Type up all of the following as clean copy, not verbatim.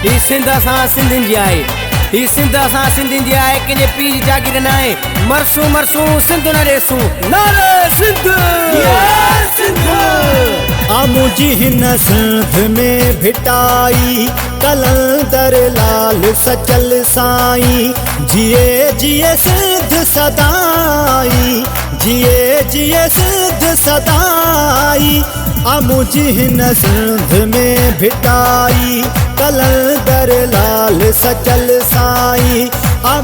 ही सिंध असां सिंधियुनि जी आहे, ही सिंध असां सिंधियुनि जी आहे। कंहिंजे पीर जी जागीर न आहे। मरसूं मरसूं सिंध न ॾेसूं, नाले सिंध सिंध। मुझी हिन सिंध में भिटाई कलंदर लाल सचल साईं। जिए जिए सिंध सदाई, जिए जिए सिंध सदाई। मुझी हिन सिंध में भिटाई कलंदर लाल सचल साईं।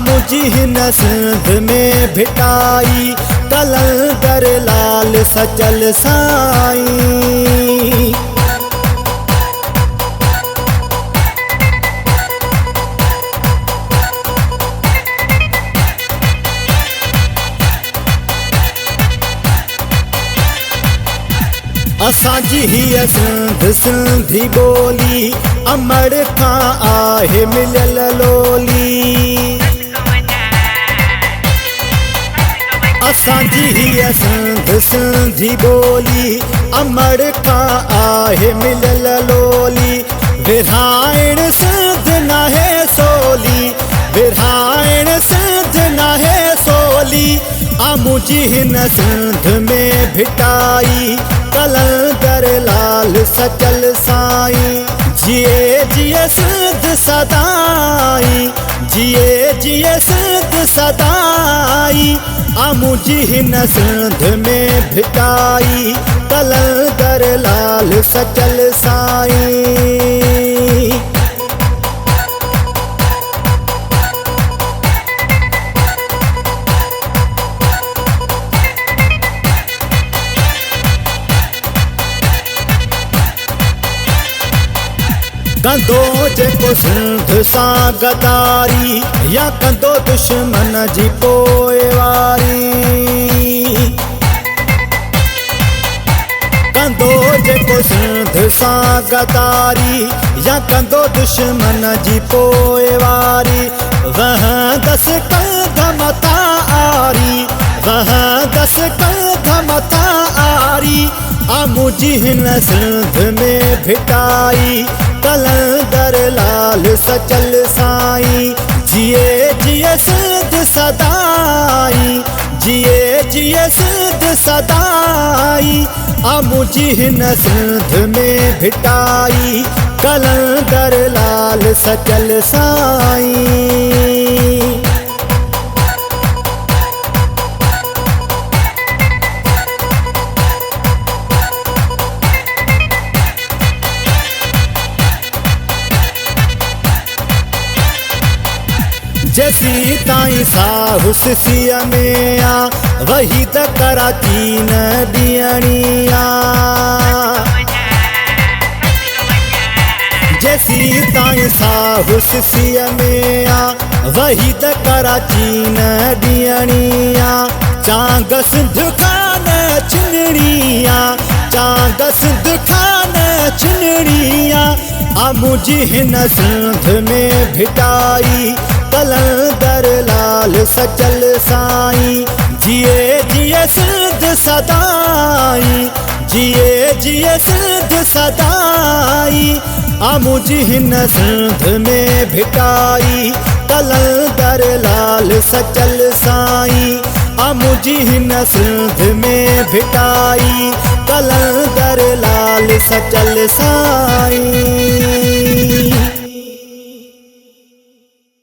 मुझी हिन सिंध में भिटाई कलंदर लाल सचल साईं। असांजी हीअ सिंध सिंधी ॿोली अमर खां आहे मिलियल लोली। असांजी हीअ सिंध सिंधी ॿोली अमर खां आहे मिलियल लोली। विरहाइण सिंध नाहे सोली, विरहाइण सिंध नाहे सोली। मुझी हिन सिंध में भिटाई कलंदर लाल सचल साईं। जिए जिए सिंध सदाई, जिए जिए सिंध सदाई। मुझी हिन सिंध में भिटाई कलंदर लाल सचल साईं। कंदो जेको सिंध सां गदारी या कंदो दुश्मन जी पोइवारी। कंदो जेको सिंध सां गदारी या कंदो दुश्मन जी पोइवारी। वहंदस कंध मथां आरी, वहंदस कंध मथां आरी। मुझी हिन सिंध में भिटाई कलंदर लाल सचल साईं। जिए जिए सिंध सदाई, जिए जिए सिंध सदाई। मुझी हिन सिंध में भिटाई कलंदर लाल सचल साईं। जैसी ताईं साहु सिसीअ में आ, वही त कराची न ॾियणी आ। जैसी ताईं साहु सिसीअ में आ, वही त कराची न ॾियणी आ। चांग सिंध खान छिनणी आ, चांग सिंध खान छिनणी आ। मुझी हिन सिंध में भिटाई कलंदर लाल सचल साईं। जिए जिए सिंध सदाई, जिए जिए सिंध सदाई। मुझी हिन सिंध में भिटाई कलंदर लाल सचल साईं। मुझी हिन सिंध में भिटाई कलंदर लाल सचल साईं।